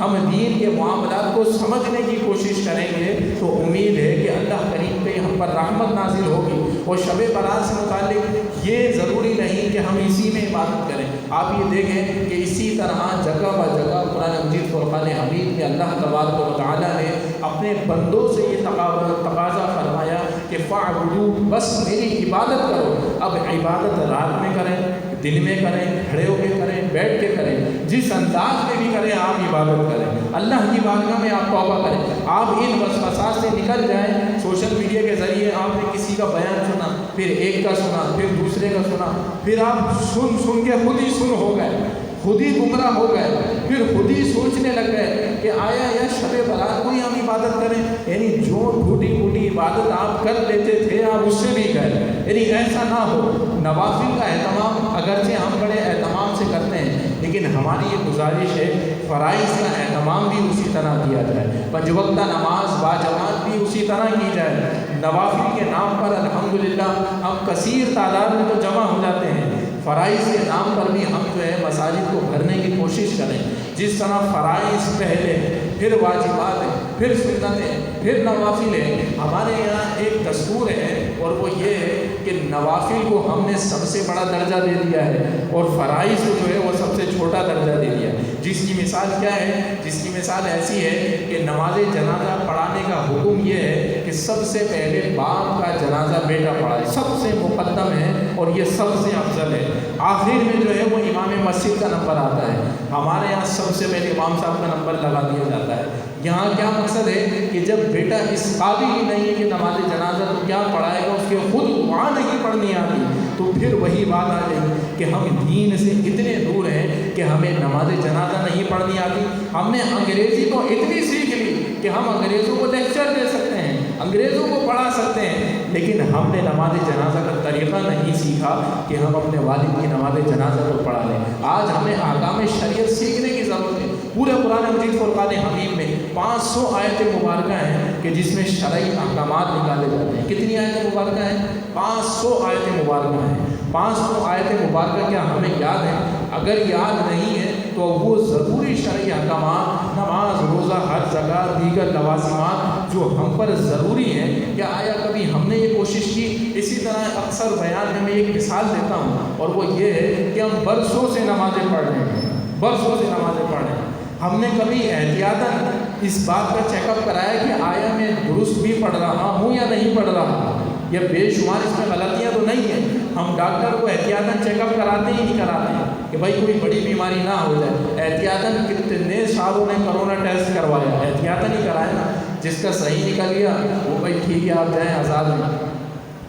ہم دین کے معاملات کو سمجھنے کی کوشش کریں گے تو امید ہے کہ اللہ کریم پہ ہم پر رحمت نازل ہوگی۔ اور شب برات سے متعلق یہ ضروری نہیں کہ ہم اسی میں عبادت کریں۔ آپ یہ دیکھیں کہ اسی طرح جگہ بہ جگہ قرآن مجید فرقان حمید میں اللہ تبارک و تعالیٰ نے اپنے بندوں سے یہ تقاضا فرمایا کہ فاعبدوا، بس میری عبادت کرو۔ اب عبادت رات میں کریں، دن میں کریں، کھڑے ہو کے کریں، بیٹھ کے کریں، جس انداز میں بھی کریں آپ عبادت کریں، اللہ کی بارگاہ میں آپ توبہ کریں۔ آپ ان وسوسات سے نکل جائیں۔ سوشل میڈیا کے ذریعے آپ نے کسی کا بیان سنا، پھر ایک کا سنا، پھر دوسرے کا سنا، پھر آپ سن کے خود ہی سن ہو گئے، خود ہی گمراہ ہو گئے، پھر خود ہی سوچنے لگ گئے کہ آیا یا شب برات کو ہی ہم عبادت کریں۔ یعنی جو ٹوٹی پھوٹی عبادت آپ کر لیتے تھے آپ اس سے بھی گئے۔ یعنی ایسا نہ ہو۔ نوافل کا اہتمام اگرچہ ہم بڑے اہتمام سے کرتے ہیں، لیکن ہماری یہ گزارش ہے فرائض کا اہتمام بھی اسی طرح کیا جائے، پنج وقتہ نماز باجماعت بھی اسی طرح کی جائے۔ نوافل کے نام پر الحمدللہ ہم کثیر تعداد میں تو جمع ہو جاتے ہیں، فرائض کے نام پر بھی ہم جو ہے مساجد کو بھرنے کی کوشش کریں۔ جس طرح فرائض پہلے، پھر واجبات ہیں، پھر سنتیں، پھر نوافل ہیں، ہمارے یہاں ایک دستور ہے اور وہ یہ ہے کہ نوافل کو ہم نے سب سے بڑا درجہ دے دیا ہے اور فرائض کو جو ہے وہ سب سے چھوٹا درجہ دے دیا ہے۔ جس کی مثال کیا ہے؟ جس کی مثال ایسی ہے کہ نماز جنازہ پڑھانے کا حکم یہ ہے کہ سب سے پہلے باپ کا جنازہ بیٹا پڑھائے، سب سے مقدم ہے اور یہ سب سے افضل ہے۔ آخر میں جو ہے وہ امام مسجد کا نمبر آتا ہے۔ ہمارے یہاں سب سے پہلے امام صاحب کا نمبر لگا دیا جاتا ہے۔ یہاں کیا مقصد ہے کہ جب بیٹا اس قابل ہی نہیں ہے کہ نماز جنازہ تو کیا پڑھائے گا، اس کے خود وہاں نہیں پڑھنی آتی، تو پھر وہی بات آ گئی کہ ہم دین سے اتنے دور ہیں کہ ہمیں نماز جنازہ نہیں پڑھنی آتی۔ ہم نے انگریزی تو اتنی سیکھ لی کہ ہم انگریزوں کو لیکچر دے سکتے ہیں، انگریزوں کو پڑھا سکتے ہیں، لیکن ہم نے نماز جنازہ کا طریقہ نہیں سیکھا کہ ہم اپنے والد کی نماز جنازہ کو پڑھا لیں۔ آج ہمیں احکام شریعت سیکھنے کی ضرورت ہے۔ پورے قرآن مجید فرقان حمید میں 500 آیتیں مبارکہ ہیں کہ جس میں شرعی احکامات نکالے جاتے ہیں۔ کتنی آیتیں مبارکہ ہیں؟ 500 آیتیں مبارکہ ہیں۔ 500 آیتیں مبارکہ کیا ہمیں یاد ہیں؟ اگر یاد نہیں ہے تو وہ ضروری شرعی احکامات، نماز، روزہ، حج، زکوٰۃ، دیگر لوازمات جو ہم پر ضروری ہیں، کیا آیا کبھی ہم نے یہ کوشش کی؟ اسی طرح اکثر بیان میں ایک مثال دیتا ہوں اور وہ یہ ہے کہ ہم برسوں سے نمازیں پڑھ رہے ہیں، برسوں سے نمازیں پڑھ رہے ہیں۔ ہم نے کبھی احتیاطاً اس بات کا چیک اپ کرایا کہ آیا میں درست بھی پڑھ رہا ہوں یا نہیں پڑھ رہا، یا بے شمار اس میں غلطیاں تو نہیں ہیں؟ ہم ڈاکٹر کو احتیاطاً چیک اپ کراتے ہی نہیں کراتے ہیں کہ بھائی کوئی بڑی بیماری نہ ہو جائے۔ احتیاطاً کتنے سالوں نے کرونا ٹیسٹ کروایا، احتیاطاً ہی کرائے نا۔ جس کا صحیح نکل گیا وہ بھائی ٹھیک ہے آپ جائیں آزاد میں،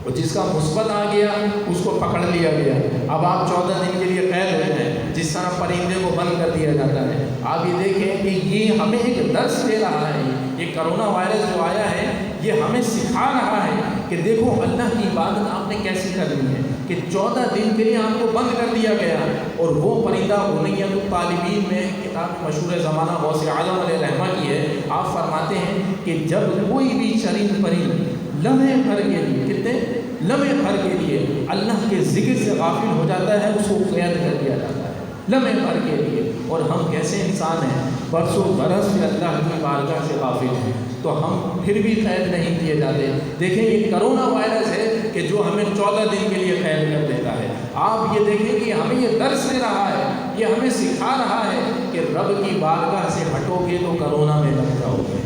اور جس کا مثبت آ گیا اس کو پکڑ لیا گیا، اب آپ 14 دن کے لیے قید ہو جائیں، جس طرح پرندے کو بند کر دیا جاتا ہے۔ آپ یہ دیکھیں کہ یہ ہمیں ایک درس دے رہا ہے، یہ کرونا وائرس جو آیا ہے یہ ہمیں سکھا رہا ہے کہ دیکھو اللہ کی عبادت آپ نے کیسی کرنی ہے، کہ 14 دن کے لیے آپ کو بند کر دیا گیا۔ اور وہ پرندہ غنیۃ الطالبین میں کتاب مشہور زمانہ غوث اعظم علیہ رحمہ کی ہے، آپ فرماتے ہیں کہ جب کوئی بھی چرند پرند لمحے بھر کے لیے، کتنے لمحے بھر کے لیے اللہ کے ذکر سے غافل ہو جاتا ہے، اس کو قید کر دیا جاتا ہے لمحے بھر کے لیے۔ اور ہم کیسے انسان ہیں، برسوں برس سے اللہ کی بارگاہ سے غافل ہیں، تو ہم پھر بھی قید نہیں کیے جاتے۔ دیکھیں یہ کرونا وائرس ہے کہ جو ہمیں 14 دن کے لیے قید کر دیتا ہے۔ آپ یہ دیکھیں کہ ہمیں یہ درس دے رہا ہے، یہ ہمیں سکھا رہا ہے کہ رب کی بارگاہ سے ہٹو گے تو کرونا میں لگ جاؤ گے،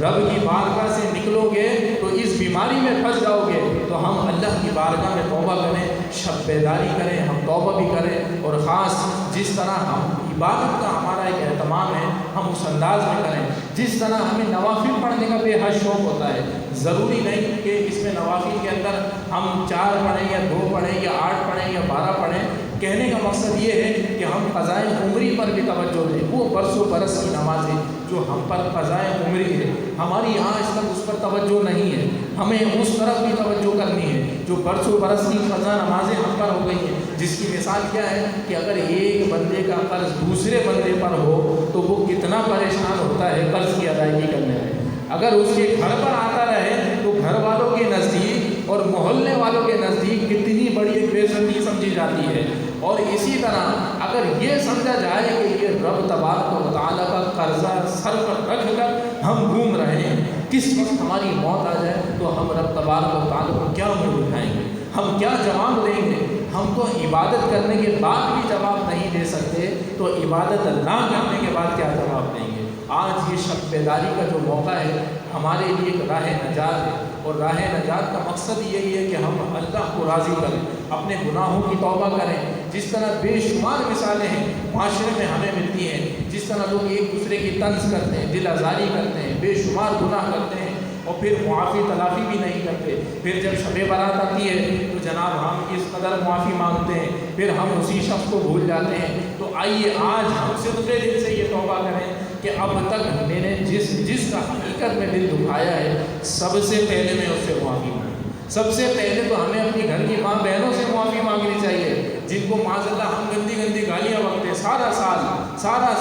رب کی بارگاہ سے نکلو گے تو اس بیماری میں پھنس جاؤ گے۔ تو ہم اللہ کی بارگاہ میں توبہ کریں، شب بیداری کریں، ہم توبہ بھی کریں، اور خاص جس طرح ہم عبادت کا ہمارا ایک اہتمام ہے ہم اس انداز میں کریں۔ جس طرح ہمیں نوافل پڑھنے کا بے حد شوق ہوتا ہے، ضروری نہیں کہ اس میں نوافل کے اندر ہم 4 پڑھیں یا 2 پڑھیں یا 8 پڑھیں یا 12 پڑھیں۔ کہنے کا مقصد یہ ہے کہ ہم قضائے عمری پر بھی توجہ دیں۔ وہ برسوں برس کی نمازیں جو ہم پر قضائے عمری ہے، ہماری آج تک اس پر توجہ نہیں ہے، ہمیں اس طرف بھی توجہ کرنی ہے جو برسوں برس کی قضا نمازیں ہم پر ہو گئی ہیں۔ جس کی مثال کیا ہے کہ اگر ایک بندے کا قرض دوسرے بندے پر ہو تو وہ کتنا پریشان ہوتا ہے قرض کی ادائیگی کرنے میں۔ اگر اس کے گھر پر آتا رہے تو گھر والوں کے نزدیک اور محلے والوں کے نزدیک کتنی بڑی ایک بے عزتی سمجھی جاتی ہے۔ اور اسی طرح اگر یہ سمجھا جائے کہ یہ رب تبارک و تعالیٰ کا قرضہ سر پر رکھ کر ہم گھوم رہے ہیں، کس وقت ہماری موت آ جائے تو ہم رب تبارک و تعالیٰ کو کیا منہ دکھائیں گے، ہم کیا جواب دیں گے؟ ہم تو عبادت کرنے کے بعد بھی جواب نہیں دے سکتے، تو عبادت نہ کرنے کے بعد کیا جواب دیں گے؟ آج یہ شب بیداری کا جو موقع ہے ہمارے لیے ایک راہ نجات ہے، اور راہ نجات کا مقصد یہی ہے کہ ہم اللہ کو راضی کریں، اپنے گناہوں کی توبہ کریں۔ جس طرح بے شمار مثالیں ہیں معاشرے میں ہمیں ملتی ہیں، جس طرح لوگ ایک دوسرے کی طنز کرتے ہیں، دل آزاری کرتے ہیں، بے شمار گناہ کرتے ہیں اور پھر معافی تلافی بھی نہیں کرتے، پھر جب شب برات آتی ہے تو جناب ہم اس قدر معافی مانگتے ہیں، پھر ہم اسی شخص کو بھول جاتے ہیں۔ تو آئیے آج ہم صدقے دل سے یہ توبہ کریں کہ اب تک میں نے جس کا حقیقت میں دل دکھایا ہے، سب سے پہلے میں اس سے معافی مانگوں۔ سب سے پہلے تو ہمیں اپنی گھر کی ماں بہنوں سے معافی مانگنی چاہیے، جن کو معاذ اللہ ہم گندی گندی گالیاں بکتے ہیں، سارا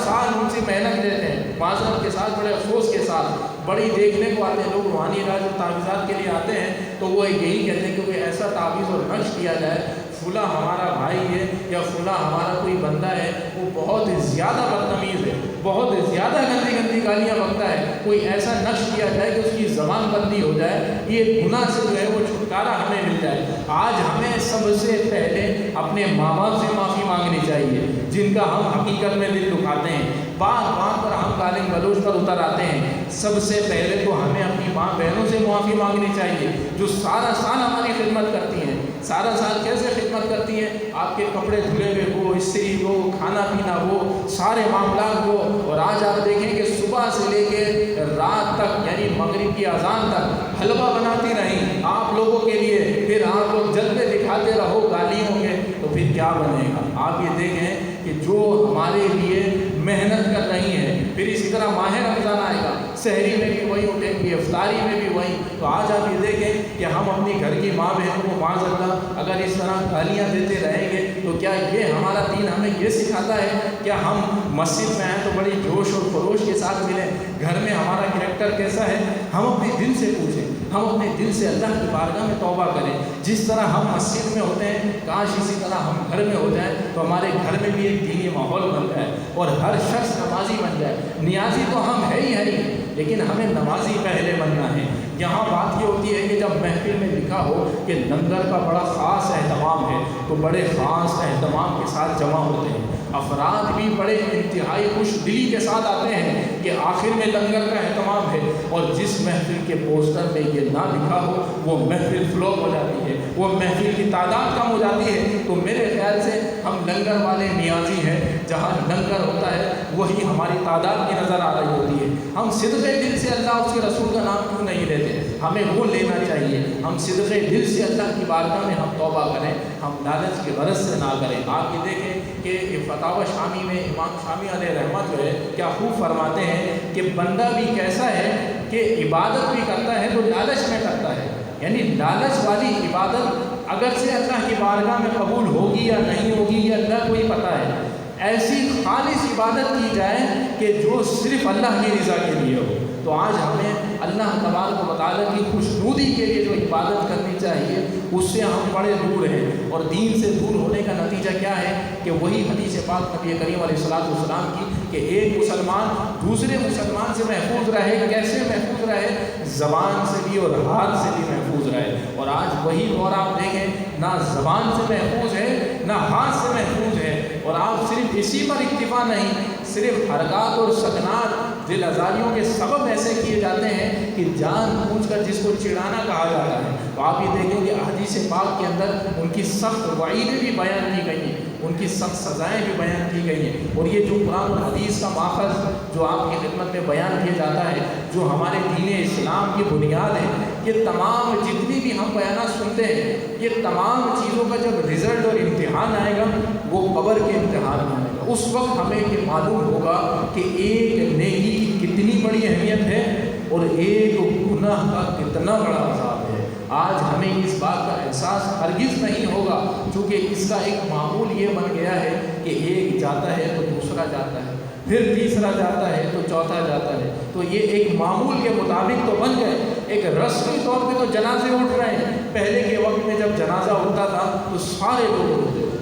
سال ان سے محنت لیتے ہیں، معذرت کے ساتھ، بڑے افسوس کے ساتھ۔ بڑی دیکھنے کو آتے ہیں لوگ، روحانی علاج اور تعویذات کے لیے آتے ہیں تو وہ یہی کہتے ہیں کہ کوئی ایسا تعویذ اور نقش کیا جائے، فلاں ہمارا بھائی ہے یا فلاں ہمارا کوئی بندہ ہے وہ بہت زیادہ بدتمیز ہے، بہت زیادہ گندی گندی گالیاں بکتا ہے، کوئی ایسا نقش کیا جائے کہ اس کی زبان بندی ہو جائے، یہ گناہ سے جو ہے وہ چھٹکارا ہمیں مل جائے۔ آج ہمیں سب سے پہلے اپنے ماں باپ سے معافی مانگنی چاہیے، جن کا ہم حقیقت میں دل دکھاتے ہیں، بات بات پر ہم گالی گلوچ پر اتر آتے ہیں۔ سب سے پہلے تو ہمیں اپنی ماں بہنوں سے معافی مانگنی چاہیے، جو سارا سال ہماری خدمت کرتی ہیں۔ سارا سال کیسے خدمت کرتی ہیں؟ آپ کے کپڑے دھلے ہوئے ہو، استری ہو، کھانا پینا ہو، سارے معاملات ہو، اور آج آپ دیکھیں کہ صبح سے لے کے رات تک یعنی مغرب کی اذان تک حلوہ بناتی رہیں آپ لوگوں کے لیے، پھر آپ لوگ جلوے دکھاتے رہو گالیوں کے، تو پھر کیا بنے گا؟ آپ یہ دیکھیں کہ جو ہمارے لیے محنت کر رہی ہیں، پھر اسی طرح ماہ رمضان آئے گا، سحری میں بھی وہی اٹھیں گی، افطاری میں بھی وہی۔ تو آج آپ یہ دیکھیں کہ ہم اپنی گھر کی ماں بہنوں کو معاذ اللہ اگر اس طرح گالیاں دیتے رہیں گے تو کیا یہ ہمارا دین ہمیں یہ سکھاتا ہے؟ کیا ہم مسجد میں آئیں تو بڑی جوش اور خروش کے ساتھ ملیں؟ گھر میں ہمارا کریکٹر کیسا ہے؟ ہم اپنے دل سے پوچھیں، ہم اپنے دل سے اللہ کی بارگاہ میں توبہ کریں۔ جس طرح ہم مسجد میں ہوتے ہیں کاش اسی طرح ہم گھر میں ہو جائیں تو ہمارے گھر میں بھی ایک دینی ماحول بن جائے اور ہر شخص نمازی بن جائے۔ نیازی تو ہم ہے ہی لیکن ہمیں نمازی پہلے بننا ہے۔ یہاں بات یہ ہوتی ہے کہ جب محفل میں لکھا ہو کہ لنگر کا بڑا خاص اہتمام ہے تو بڑے خاص اہتمام کے ساتھ جمع ہوتے ہیں، افراد بھی بڑے انتہائی خوش دلی کے ساتھ آتے ہیں کہ آخر میں لنگر کا اہتمام ہے، اور جس محفل کے پوسٹر میں یہ نہ لکھا ہو وہ محفل فلوپ ہو جاتی ہے، وہ محفل کی تعداد کم ہو جاتی ہے۔ تو میرے خیال سے ہم لنگر والے نیازی ہیں، جہاں لنگر ہوتا ہے وہی ہماری تعداد کی نظر آ رہی ہوتی ہے۔ ہم صدقے دل سے اللہ اس کے رسول کا نام کیوں نہیں لیتے؟ ہمیں وہ لینا چاہیے۔ ہم صدقے دل سے اللہ کی بارگاہ میں ہم توبہ کریں، ہم لالچ کی غرض سے نہ کریں۔ آپ یہ دیکھیں کہ فتاوی شامی میں امام شامی علیہ رحمت جو ہے کیا خوب فرماتے ہیں کہ بندہ بھی کیسا ہے کہ عبادت بھی کرتا ہے تو لالچ میں کرتا ہے، یعنی لالچ والی عبادت اگر سے اللہ کی بارگاہ میں قبول ہوگی یا نہیں ہوگی یہ اللہ کو ہی پتہ ہے۔ ایسی خالص عبادت کی جائے کہ جو صرف اللہ کی رضا کے لیے ہو۔ تو آج ہمیں اللہ تبارک و تعالیٰ کی خوشنودی کے لیے جو عبادت کرنی چاہیے اس سے ہم بڑے دور ہیں، اور دین سے دور ہونے کا نتیجہ کیا ہے کہ وہی حدیث پاک نبی کریم علیہ السلام کی کہ ایک مسلمان دوسرے مسلمان سے محفوظ رہے، کیسے محفوظ رہے؟ زبان سے بھی اور ہاتھ سے بھی محفوظ رہے۔ اور آج وہی دور آپ دیکھیں، نہ زبان سے محفوظ ہے نہ ہاتھ سے محفوظ ہے، اور آپ صرف اسی پر اکتفا نہیں، صرف حرکات اور سکنات دل آزاریوں کے سبب ایسے کیے جاتے ہیں کہ جان بوجھ کر جس کو چڑھانا کہا جاتا ہے۔ تو آپ یہ دیکھیں کہ حدیث پاک کے اندر ان کی سخت وعیدیں بھی بیان کی گئی ہیں، ان کی سخت سزائیں بھی بیان کی گئی ہیں، اور یہ جو قرآن اور حدیث کا ماخذ جو آپ کی خدمت میں بیان کیا جاتا ہے، جو ہمارے دین اسلام کی بنیاد ہے، یہ تمام جتنی بھی ہم بیانات سنتے ہیں یہ تمام چیزوں کا جب رزلٹ اور امتحان آئے گا وہ قبر کے امتحان میں آئے گا، اس وقت ہمیں یہ معلوم ہوگا کہ ایک نیکی کی کتنی بڑی اہمیت ہے اور ایک گناہ کا کتنا بڑا عذاب ہے۔ آج ہمیں اس بات کا احساس ہرگز نہیں ہوگا، چونکہ اس کا ایک معمول یہ بن گیا ہے کہ ایک جاتا ہے تو دوسرا جاتا ہے، پھر تیسرا جاتا ہے تو چوتھا جاتا ہے، تو یہ ایک معمول کے مطابق تو بن گئے، ایک رسمی طور پہ تو جنازے اٹھ رہے ہیں۔ پہلے کے وقت میں جب جنازہ اٹھتا تھا تو سارے لوگ روتے تھے،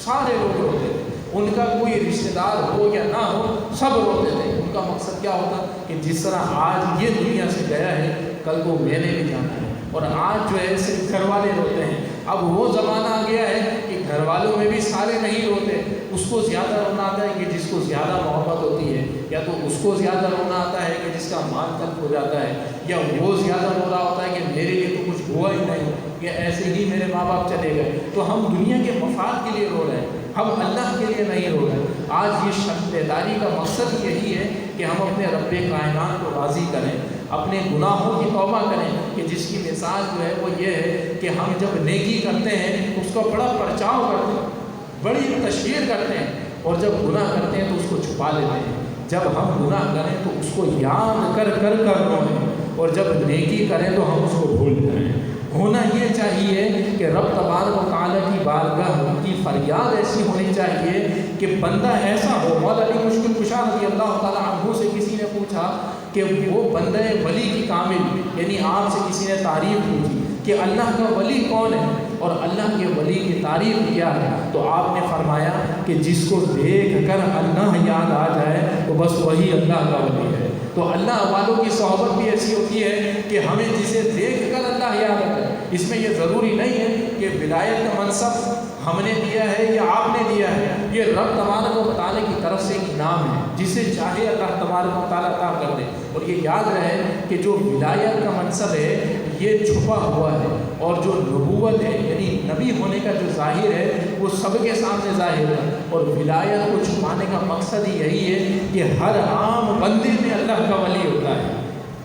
سارے لوگ روتے تھے، ان کا کوئی رشتہ دار ہو یا نہ ہو سب روتے تھے۔ ان کا مقصد کہ جس طرح آج یہ دنیا سے گیا ہے کل کو میں نے بھی جانا ہے، اور آج جو ہے صرف گھر والے روتے ہیں، اب وہ زمانہ آ گیا ہے کہ گھر والوں میں بھی سارے نہیں روتے، اس کو زیادہ رونا آتا ہے کہ جس کو زیادہ محبت ہوتی ہے، یا تو اس کو زیادہ رونا آتا ہے کہ جس کا مال تلف ہو جاتا ہے، یا وہ زیادہ رو رہا ہوتا ہے کہ میرے لیے تو کچھ ہوا ہی نہیں، کہ ایسے ہی میرے ماں باپ چلے گئے۔ تو ہم دنیا کے مفاد کے لیے رو رہے ہیں، ہم اللہ کے لیے نہیں رو رہے۔ آج یہ شب بیداری کا مقصد یہی ہے کہ ہم اپنے رب کائنات کو راضی کریں، اپنے گناہوں کی توبہ کریں، کہ جس کی مثال جو ہے وہ یہ ہے کہ ہم جب نیکی کرتے ہیں اس کا بڑا پرچاؤ کرتے ہیں، بڑی تشہیر کرتے ہیں، اور جب گناہ کرتے ہیں تو اس کو چھپا لیتے ہیں۔ جب ہم گناہ کریں تو اس کو یاد کر روئیں، اور جب نیکی کریں تو ہم اس کو بھول جائیں۔ ہونا یہ چاہیے کہ رب تبارک و تعالیٰ کی بارگاہ کی فریاد ایسی ہونی چاہیے کہ بندہ ایسا ہو۔ مولا علی مشکل کشا رضی اللہ تعالیٰ عنہ سے کسی نے پوچھا کہ وہ بندہ ولی کی کامل، یعنی آپ سے کسی نے تعریف پوچھی کہ اللہ کا ولی کون ہے اور اللہ کے ولی کی تعریف کیا ہے، تو آپ نے فرمایا کہ جس کو دیکھ کر اللہ یاد آ جائے تو بس وہی اللہ کا ولی ہے۔ تو اللہ والوں کی صحبت بھی ایسی ہوتی ہے کہ ہمیں جسے دیکھ کر اللہ یاد آ جائے۔ اس میں یہ ضروری نہیں ہے کہ ولایت کا منصب ہم نے دیا ہے یا آپ نے دیا ہے، یہ رب تبارک و تعالیٰ کی طرف سے انعام ہے، جسے چاہے اللہ تبارک و تعالیٰ عطا کر دے۔ اور یہ یاد رہے کہ جو ولایت کا منصب ہے یہ چھپا ہوا ہے، اور جو نبوت ہے یعنی نبی ہونے کا جو ظاہر ہے وہ سب کے سامنے ظاہر ہے، اور ولایت کو چھپانے کا مقصد ہی یہی ہے کہ ہر عام بندے میں اللہ کا ولی ہوتا ہے۔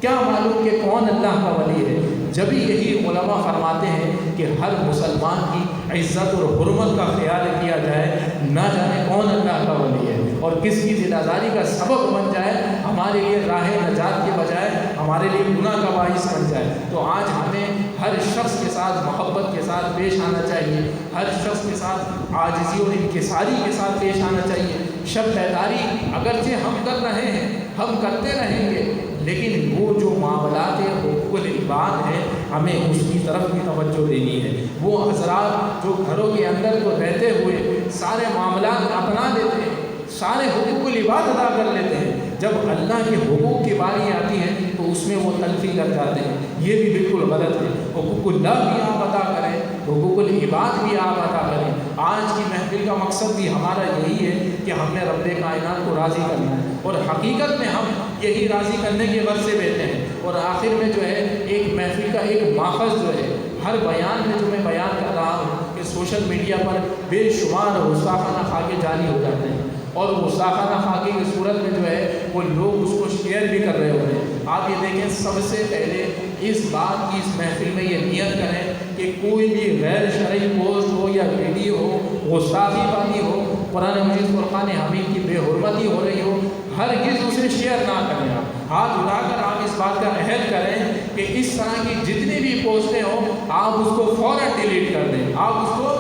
کیا معلوم کہ کون اللہ کا ولی ہے؟ جبھی یہی علماء فرماتے ہیں کہ ہر مسلمان کی عزت اور حرمت کا خیال کیا جائے، نہ جانے کون اللہ کا ولی ہے اور کس کی دل آزاری کا سبب بن جائے، ہمارے لیے راہ نجات کے بجائے ہمارے لیے گناہ کا باعث بن جائے۔ تو آج ہمیں ہر شخص کے ساتھ محبت کے ساتھ پیش آنا چاہیے، ہر شخص کے ساتھ عاجزی اور انکساری کے ساتھ پیش آنا چاہیے۔ شب بیداری اگرچہ ہم کر رہے ہیں، ہم کرتے رہیں گے، لیکن وہ جو معاملات حقوق العباد ہیں ہمیں اس کی طرف بھی توجہ دینی ہے۔ وہ حضرات جو گھروں کے اندر کو رہتے ہوئے سارے معاملات اپنا لیتے ہیں، سارے حقوق العباد ادا کر لیتے ہیں، جب اللہ کے حقوق کی باری آتی ہے تو اس میں وہ تلفی کر جاتے ہیں، یہ بھی بالکل غلط ہے۔ حقوق اللہ بھی آپ ادا کریں، حقوق العباد بھی آپ ادا کریں۔ آج کی محفل کا مقصد بھی ہمارا یہی ہے کہ ہم نے رب کائنات کو راضی کرنا ہے، اور حقیقت میں ہم یہی راضی کرنے کے غرض سے بیٹھے ہیں۔ اور آخر میں جو ہے ایک محفل کا ایک ماخذ جو ہے، ہر بیان میں جو میں بیان کر رہا ہوں کہ سوشل میڈیا پر بے شمار گستاخانہ خاکے جاری ہو جاتے ہیں، اور گستاخانہ خاکے کی صورت میں جو ہے وہ لوگ اس کو شیئر بھی کر رہے ہوتے ہیں۔ آپ یہ دیکھیں، سب سے پہلے اس بات کی اس محفل میں یہ نیت کریں کہ کوئی بھی غیر شرعی پوسٹ ہو یا ویڈیو ہو، گستاخی والی ہو، قرآن مجید فرقان حمید کی بے حرمتی ہو رہی ہو، ہرگز اسے شیئر نہ کریں۔ آپ ہاتھ اٹھا کر آپ اس بات کا عہد کریں کہ اس طرح کی جتنی بھی پوسٹیں ہوں آپ اس کو فوراً ڈیلیٹ کر دیں، آپ اس کو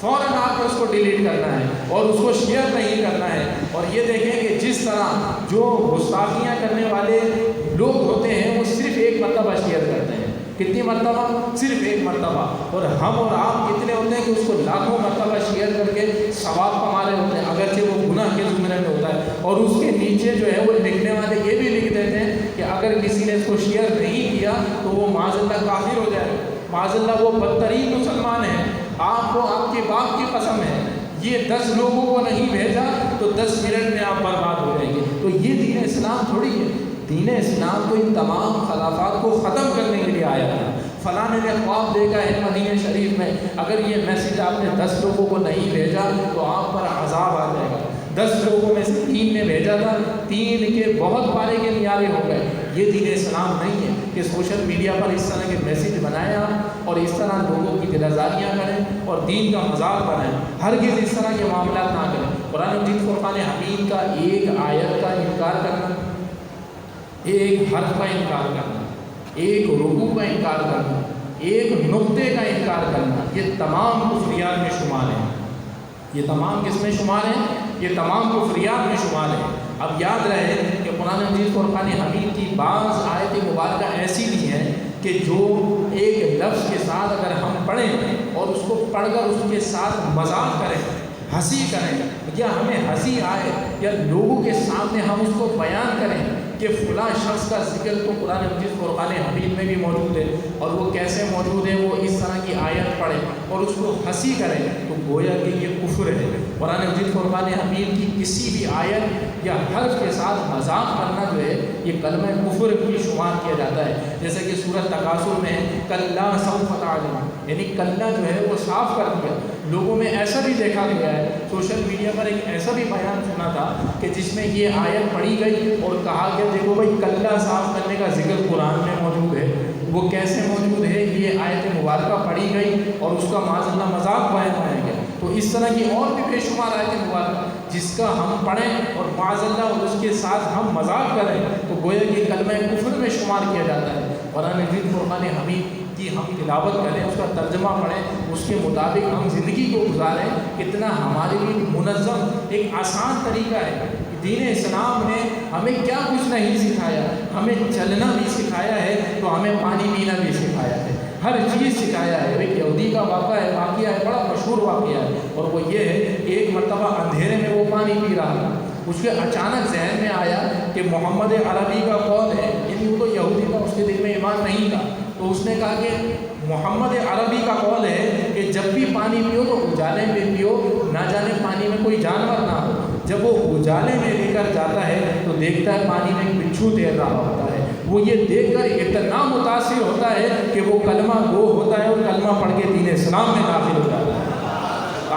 فوراً آپ کو اس کو ڈیلیٹ کرنا ہے اور اس کو شیئر نہیں کرنا ہے۔ اور یہ دیکھیں کہ جس طرح جو گستاخیاں کرنے والے لوگ ہوتے ہیں وہ صرف ایک مرتبہ شیئر کرتے ہیں، کتنی مرتبہ؟ صرف ایک مرتبہ، اور ہم اور آپ کتنے ہوتے ہیں کہ اس کو لاکھوں مرتبہ شیئر کر کے ثواب کما رہے ہوتے ہیں، اگرچہ وہ گناہ کے زمرے میں ہوتا ہے۔ اور اس کے نیچے جو ہے وہ لکھنے والے یہ بھی لکھ دیتے ہیں کہ اگر کسی نے اس کو شیئر نہیں کیا تو وہ معاذ اللہ کافر ہو جائے، معاذ اللہ وہ بدترین مسلمان ہے، آپ کو آپ کے باپ کی قسم ہے، یہ 10 لوگوں کو نہیں بھیجا تو 10 منٹ میں آپ برباد ہو جائیں گے۔ تو یہ دین اسلام تھوڑی ہے، دین اسلام تو ان تمام خلافات کو ختم کرنے کے لیے آیا تھا۔ فلاں نے خواب دیکھا ہے مدینہ شریف میں، اگر یہ میسیج آپ نے 10 لوگوں کو نہیں بھیجا تو آپ پر عذاب آ جائے گا۔ 10 لوگوں میں سے 3 نے بھیجا تھا، 3 کے بہت پارے کے نیارے ہو گئے۔ یہ دین اسلام نہیں ہے کہ سوشل میڈیا پر اس طرح کے میسیج بنائیں آپ اور اس طرح لوگوں کی دل آزاریاں کریں اور دین کا مذاق بنائیں، ہرگز اس طرح کے معاملات نہ کریں۔ قرآن مجید فرقان حمید کا ایک آیت کا انکار کرنا، ایک حرف کا انکار کرنا، ایک رکوع کا انکار کرنا، ایک نقطے کا انکار کرنا، یہ تمام کفریات میں شمار ہیں۔ یہ تمام کس میں شمار ہیں؟ یہ تمام کفریات میں شمار ہیں۔ اب یاد رہے کہ قرآن مجید فرقان حمید کی بعض آیت مبارکہ ایسی بھی ہیں کہ جو ایک لفظ کے ساتھ اگر ہم پڑھیں اور اس کو پڑھ کر اس کے ساتھ مذاق کریں، ہنسی کریں، یا ہمیں ہنسی آئے یا لوگوں کے سامنے ہم اس کو بیان کریں کہ فلاں شخص کا ذکر تو قرآن مجید فرقان حمید میں بھی موجود ہے، اور وہ کیسے موجود ہے، وہ اس طرح کی آیت پڑھے اور اس کو ہنسی کرے تو گویا کہ یہ کفر ہے۔ قرآن مجید فرقان حمید کی کسی بھی آیت یا حرف کے ساتھ مذاق کرنا جو ہے یہ کلمہ کفر کی شمار کیا جاتا ہے۔ جیسے کہ سورۃ تکاثر میں کلا سوف تعلمون، یعنی کلا جو ہے وہ صاف کر دیا۔ لوگوں میں ایسا بھی دیکھا گیا ہے، سوشل میڈیا پر ایک ایسا بھی بیان سنا تھا کہ جس میں یہ آیت پڑھی گئی اور کہا گیا دیکھو بھائی کلا صاف کرنے کا ذکر قرآن میں موجود ہے۔ وہ کیسے موجود ہے؟ یہ آیت مبارکہ پڑھی گئی اور اس کا معاذ اللہ مذاق بیان کیا گیا۔ تو اس طرح کی اور بھی بے شمار آیت مبارکہ جس کا ہم پڑھیں اور معاذ اللہ اور اس کے ساتھ ہم مذاق کریں تو گویا کہ کلمہ کفر میں شمار کیا جاتا ہے۔ قرآن مجید فرقان حمید کی ہم تلاوت کریں، اس کا ترجمہ پڑھیں، اس کے مطابق ہم زندگی کو گزاریں، کتنا ہمارے لیے منظم ایک آسان طریقہ ہے۔ دین اسلام نے ہمیں کیا کچھ نہیں سکھایا، ہمیں چلنا بھی سکھایا ہے تو ہمیں پانی پینا بھی سکھایا ہے، ہر چیز سکھایا ہے۔ ایک یہودی کا واقعہ ہے، بڑا مشہور واقعہ ہے، اور وہ یہ ہے کہ ایک مرتبہ اندھیرے میں وہ پانی پی رہا تھا، اس کے اچانک ذہن میں آیا کہ محمد عربی کا قول ہے، یعنی وہ تو یہودی تھا، اس کے دل میں ایمان نہیں تھا، تو اس نے کہا کہ محمد عربی کا قول ہے کہ جب بھی پانی پیو تو اجالے میں پیو، نہ جانے پانی میں کوئی جانور نہ ہو۔ جب وہ اجالے میں لے کر جاتا ہے تو دیکھتا ہے پانی میں ایک بچھو تیر رہا ہوتا ہے، وہ یہ دیکھ کر اتنا متاثر ہوتا ہے کہ وہ کلمہ گو ہوتا ہے اور کلمہ پڑھ کے دین اسلام میں داخل ہو جاتا ہے۔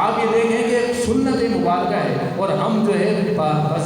آپ یہ دیکھیں کہ سنت مبارکہ ہے، اور ہم جو ہے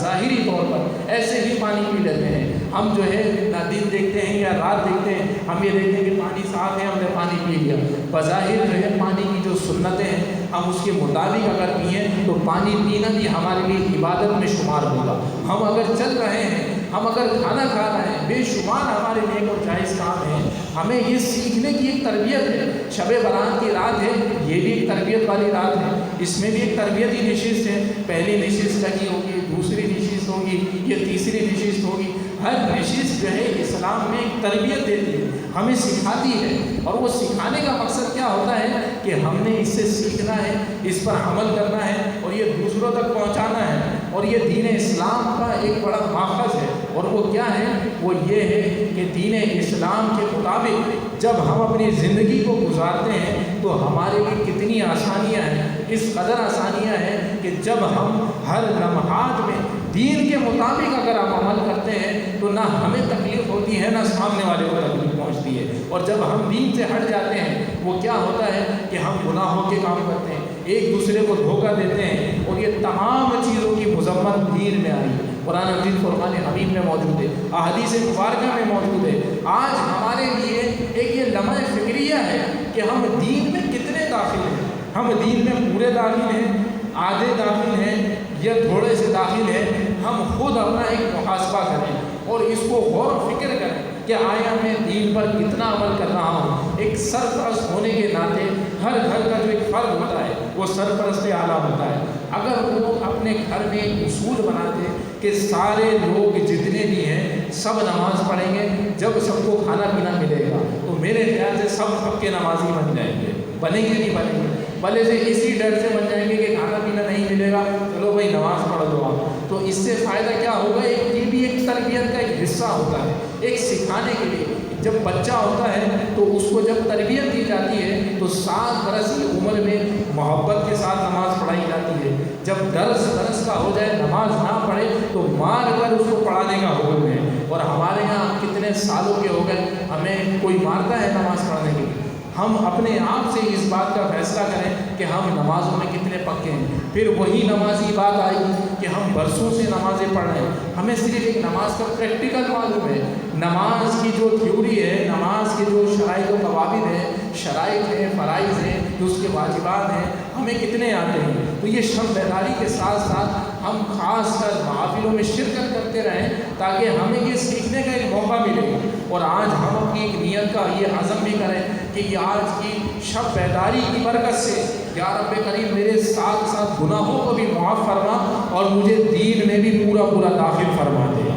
ظاہری طور پر ایسے ہی پانی پی لیتے ہیں۔ ہم جو ہے نہ دن دیکھتے ہیں یا رات دیکھتے ہیں، ہم یہ دیکھتے ہیں کہ پانی صاف ہے، ہم نے پانی پی لیا۔ بظاہر جو ہے پانی کی جو سنتیں ہیں ہم اس کے مطابق اگر پئیں تو پانی پینا بھی ہمارے لیے عبادت میں شمار ہوگا۔ ہم اگر چل رہے ہیں، ہم اگر کھانا کھا رہے ہیں، بے شمار ہمارے نیک اور جائز کام ہیں، ہمیں یہ سیکھنے کی ایک تربیت ہے۔ شب برات کی رات ہے، یہ بھی ایک تربیت والی رات ہے، اس میں بھی ایک تربیتی نشست ہے۔ پہلی نشست لگی ہوگی، دوسری نشست ہوگی، یہ تیسری نشست ہوگی۔ ہر نشست جو ہے اسلام میں ایک تربیت دیتی ہے، ہمیں سکھاتی ہے، اور وہ سکھانے کا مقصد کیا ہوتا ہے کہ ہم نے اس سے سیکھنا ہے، اس پر عمل کرنا ہے اور یہ دوسروں تک پہنچانا ہے۔ اور یہ دین اسلام کا ایک بڑا ماخذ ہے، اور وہ کیا ہے؟ وہ یہ ہے کہ دین اسلام کے مطابق جب ہم اپنی زندگی کو گزارتے ہیں تو ہمارے لیے کتنی آسانیاں ہیں، اس قدر آسانیاں ہیں کہ جب ہم ہر لمحات میں دین کے مطابق اگر ہم عمل کرتے ہیں تو نہ ہمیں تکلیف ہوتی ہے، نہ سامنے والے کو تکلیف پہنچتی ہے۔ اور جب ہم دین سے ہٹ جاتے ہیں وہ کیا ہوتا ہے کہ ہم گناہوں کے کام کرتے ہیں، ایک دوسرے کو دھوکہ دیتے ہیں، اور یہ تمام چیزوں کی مذمت دین میں آئی ہے۔ قرآن مجید فرقان حمید میں موجود ہے، احادیث مبارکہ میں موجود ہے۔ آج ہمارے لیے ایک یہ لمحہ فکریہ ہے کہ ہم دین میں کتنے داخل ہیں، ہم دین میں پورے داخل ہیں، آدھے داخل ہیں یا تھوڑے سے داخل ہیں۔ ہم خود اپنا ایک محاسبہ کریں اور اس کو غور و فکر کریں کہ آیا میں دین پر کتنا عمل کر رہا ہوں۔ ایک سرپرست ہونے کے ناطے ہر گھر کا جو ایک فرد ہوتا ہے وہ سرپرست اعلیٰ ہوتا ہے۔ اگر وہ اپنے گھر میں ایک اصول بناتے کہ سارے لوگ جتنے بھی ہیں سب نماز پڑھیں گے، جب سب کو کھانا پینا ملے گا تو میرے خیال سے سب کے نمازی بن جائیں گے، بنیں گے نہیں بنیں گے، بھلے سے اسی ڈر سے بن جائیں گے کہ کھانا پینا نہیں ملے گا، چلو بھائی نماز پڑھ دو آپ۔ تو اس سے فائدہ کیا ہوگا؟ یہ بھی ایک تربیت کا ایک حصہ ہوتا ہے، ایک سکھانے کے لیے۔ جب بچہ ہوتا ہے تو اس کو جب تربیت دی جاتی ہے تو 7 برس کی عمر میں محبت کے ساتھ نماز پڑھائی جاتی ہے۔ جب 10 برس کا ہو جائے نماز نہ پڑھے تو مار کر اس کو پڑھانے کا حکم ہے۔ اور ہمارے یہاں کتنے سالوں کے ہو گئے ہمیں کوئی مارتا ہے نماز پڑھنے کے لیے؟ ہم اپنے آپ سے اس بات کا فیصلہ کریں کہ ہم نمازوں میں کتنے پکے ہیں۔ پھر وہی نمازی بات آئی کہ ہم برسوں سے نمازیں پڑھ رہے ہیں، ہمیں صرف ایک نماز کا پریکٹیکل معلوم ہے۔ نماز کی جو تھیوری ہے، نماز کے جو شرائط و ضوابط ہیں، شرائط ہیں، فرائض ہیں، جو اس کے واجبات ہیں، ہمیں کتنے آتے ہیں؟ تو یہ شب بیداری کے ساتھ ساتھ ہم خاص کر محافلوں میں شرکت کرتے رہیں تاکہ ہمیں یہ سیکھنے کا ایک موقع ملے۔ اور آج ہم اپنی ایک نیت کا یہ عزم بھی کریں کہ یہ آج کی شب بیداری کی برکت سے یا رب کریم میرے ساتھ ساتھ گناہوں کو بھی معاف فرما اور مجھے دین میں بھی پورا داخل فرما دے۔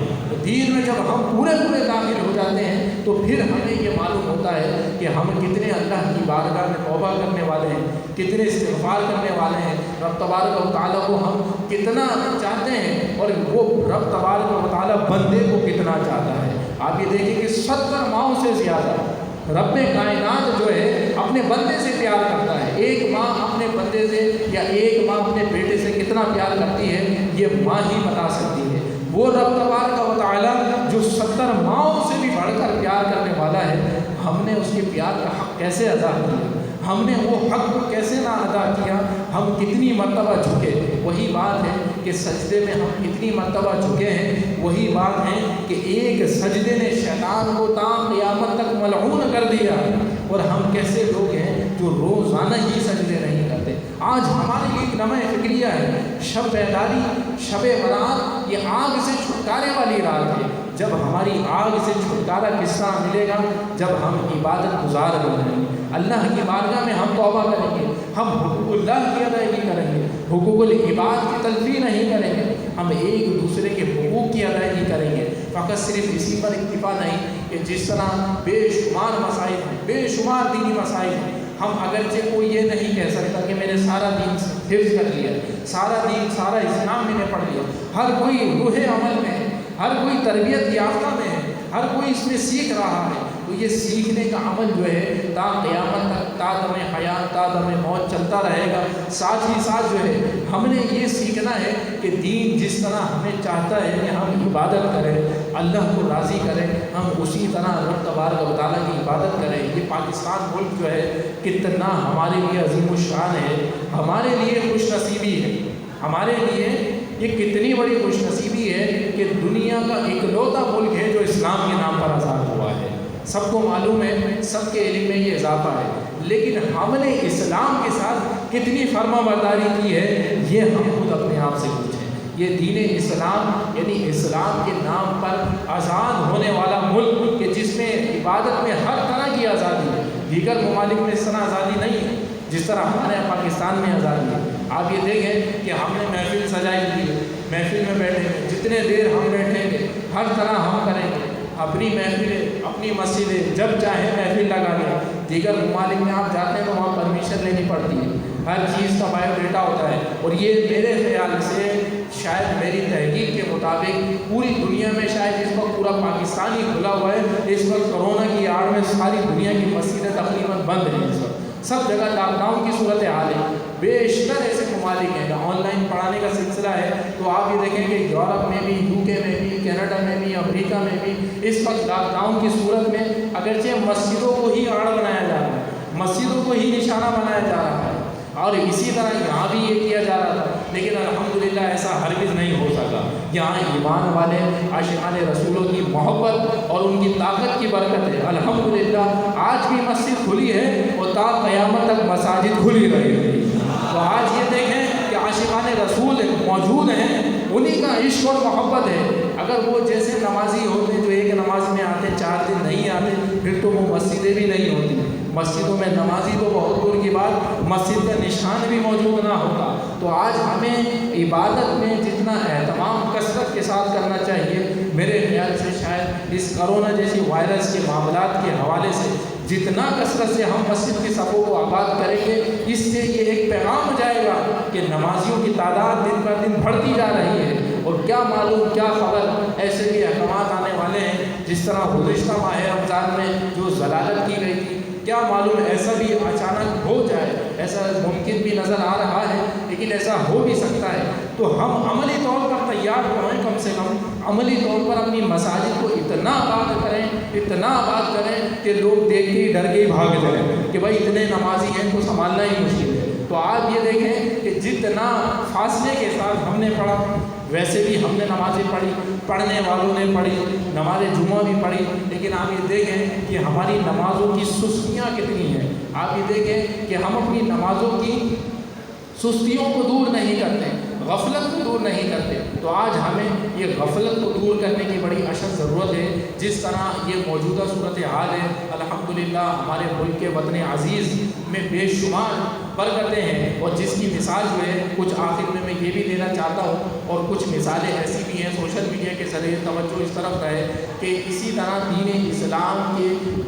دین میں جب ہم پورے داخل ہو جاتے ہیں تو پھر ہمیں یہ معلوم ہوتا ہے کہ ہم کتنے اللہ کی بارگاہ میں توبہ کرنے والے ہیں، کتنے استغفار کرنے والے ہیں۔ رب تبارک و تعالیٰ کو ہم کتنا چاہتے ہیں اور وہ رب تبارک و تعالیٰ بندے کو کتنا چاہتا ہے۔ آپ یہ دیکھیں کہ 70 ماؤں سے زیادہ رب کائنات جو ہے اپنے بندے سے پیار کرتا ہے۔ ایک ماں اپنے بندے سے یا ایک ماں اپنے بیٹے سے کتنا پیار کرتی ہے یہ ماں ہی بتا سکتی ہے۔ وہ رب تبارک و تعالیٰ جو 70 ماؤں سے بھی بڑھ کر پیار کرنے والا ہے، ہم نے اس کے پیار کا حق کیسے ادا کیا، ہم نے وہ حق کو کیسے نہ ادا کیا، ہم کتنی مرتبہ جھکے۔ وہی بات ہے کہ سجدے میں ہم کتنی مرتبہ جھکے ہیں، وہی بات ہے کہ ایک سجدے نے شیطان کو تا قیامت تک ملعون کر دیا، اور ہم کیسے لوگ ہیں جو روزانہ ہی سجدے نہیں کرتے۔ آج ہمارے لیے ایک نمہ فکریہ ہے، شب بیداری، شب برات، یہ آگ سے چھٹکارے والی رات ہے۔ جب ہماری آگ سے چھٹکارا کس طرح ملے گا؟ جب ہم عبادت گزار بنیں گے، اللہ کی بارگاہ میں ہم توبہ کریں گے، ہم حقوق اللہ کی ادائیگی کریں گے، حقوق العباد کی تلفی نہیں کریں گے، ہم ایک دوسرے کے حقوق کی ادائیگی کریں گے۔ فقط صرف اسی پر اکتفا نہیں کہ جس طرح بے شمار مسائل ہیں، بے شمار دینی مسائل ہیں، ہم اگرچہ کوئی یہ نہیں کہہ سکتا کہ میں نے سارا دین حفظ کر لیا، سارا دین، سارا اسلام میں نے پڑھ لیا۔ ہر کوئی روح عمل میں ہے، ہر کوئی تربیت یافتہ میں ہے، ہر کوئی اس میں سیکھ رہا ہے، تو یہ سیکھنے کا عمل جو ہے تا قیامت تک، تا دم حیات، تا دم موت چلتا رہے گا۔ ساتھ ہی ساتھ جو ہے ہم نے یہ سیکھنا ہے کہ دین جس طرح ہمیں چاہتا ہے کہ ہم عبادت کریں، اللہ کو راضی کریں، ہم اسی طرح رب تبارک و تعالیٰ کی عبادت کریں۔ یہ پاکستان ملک جو ہے کتنا ہمارے لیے عظیم الشان ہے، ہمارے لیے خوش نصیبی ہے، ہمارے لیے یہ کتنی بڑی خوش نصیبی ہے کہ دنیا کا اکلوتا ملک ہے جو اسلام کے نام پر آزاد ہوا ہے۔ سب کو معلوم ہے، سب کے علم میں یہ اضافہ ہے، لیکن ہم نے اسلام کے ساتھ کتنی فرما برداری کی ہے یہ ہم خود اپنے آپ سے پوچھیں۔ یہ دین اسلام یعنی اسلام کے نام پر آزاد ہونے والا ملک کہ جس میں عبادت میں ہر طرح کی آزادی ہے، دیگر ممالک میں اس طرح آزادی نہیں ہے جس طرح ہمارے پاکستان میں آزادی ہے۔ آپ یہ دیکھیں کہ ہم نے محفل سجائی ہوئی ہے، محفل میں بیٹھے ہیں، جتنے دیر ہم بیٹھیں گے ہر طرح ہم کریں گے، اپنی محفلیں، اپنی مسجدیں، جب چاہیں محفل لگا لیں۔ دیگر ممالک میں آپ جاتے ہیں تو وہاں پرمیشن لینی پڑتی ہے، ہر چیز کا بایو ڈیٹا ہوتا ہے، اور یہ میرے خیال سے شاید میری تحقیق کے مطابق پوری دنیا میں شاید اس وقت پورا پاکستان ہی کھلا ہوا ہے۔ اس وقت کرونا کی آڑ میں ساری دنیا کی مسجدیں تقریباً بند ہیں، اس وقت سب جگہ لاک ڈاؤن کی صورت حال ہے۔ بیشتر ایسے ممالک ہیں جہاں آن لائن پڑھانے کا سلسلہ ہے، تو آپ یہ دیکھیں کہ یورپ میں بھی، یو کے میں بھی، کینیڈا میں بھی، امریکہ میں بھی اس وقت لاک ڈاؤن کی صورت میں اگرچہ مسجدوں کو ہی آڑ بنایا جا رہا ہے، مسجدوں کو ہی نشانہ بنایا جا رہا ہے، اور اسی طرح یہاں بھی یہ کیا جا رہا تھا، لیکن الحمدللہ ایسا ہرگز نہیں ہو سکا۔ یہاں ایمان والے عاشقان رسولوں کی محبت اور ان کی طاقت کی برکت ہے، الحمدللہ آج بھی مسجد کھلی ہے اور تا قیامت تک مساجد کھلی رہے گی۔ تو آج یہ دیکھیں کہ عاشقان رسول موجود ہیں، انہی کا عشق اور محبت ہے۔ اگر وہ جیسے نمازی ہوتے جو ایک نماز میں آتے 4 دن نہیں آتے، پھر تو وہ مسجدیں بھی نہیں ہوتی، مسجدوں میں نمازی تو بہت دور کی بات، مسجد کا نشان بھی موجود نہ ہوتا۔ تو آج ہمیں عبادت میں جتنا اہتمام کثرت کے ساتھ کرنا چاہیے، میرے خیال سے شاید اس کرونا جیسی وائرس کے معاملات کے حوالے سے جتنا کثرت سے ہم مسجد کی صفوں کو آباد کریں گے، اس سے یہ ایک پیغام جائے گا کہ نمازیوں کی تعداد دن پر دن بڑھتی جا رہی ہے، اور کیا معلوم کیا خبر ایسے بھی احکامات آنے والے ہیں جس طرح گزشتہ ماہ رمضان میں جو ضلالت کی گئی تھی، کیا معلوم ایسا بھی اچانک ہو جائے، ایسا ممکن بھی نظر آ رہا ہے، لیکن ایسا ہو بھی سکتا ہے۔ تو ہم عملی طور پر تیار ہوئیں، کم سے کم عملی طور پر اپنی مساجد کو اتنا آباد کریں، اتنا آباد کریں کہ لوگ دیکھ کے ڈر کے ہی بھاگ جائیں کہ بھائی اتنے نمازی ہیں تو سنبھالنا ہی مشکل ہے۔ تو آپ یہ دیکھیں کہ جتنا فاصلے کے ساتھ ہم نے پڑھا، ویسے بھی ہم نے نمازیں پڑھی، پڑھنے والوں نے پڑھی، نماز جمعہ بھی پڑھی، لیکن آپ یہ دیکھیں کہ ہماری نمازوں کی سستیاں کتنی ہیں۔ آپ یہ دیکھیں کہ ہم اپنی نمازوں کی سستیوں کو دور نہیں کرتے، غفلت کو دور نہیں کرتے۔ تو آج ہمیں یہ غفلت کو دور کرنے کی بڑی اشد ضرورت ہے۔ جس طرح یہ موجودہ صورتحال ہے، الحمدللہ ہمارے ملک کے وطن عزیز میں بے شمار برکتیں ہیں، اور جس کی مثال جو ہے کچھ آخر میں یہ بھی دینا چاہتا ہوں، اور کچھ مثالیں ایسی بھی ہیں سوشل میڈیا کے ذریعے توجہ اس طرف کا ہے کہ اسی طرح دین اسلام کے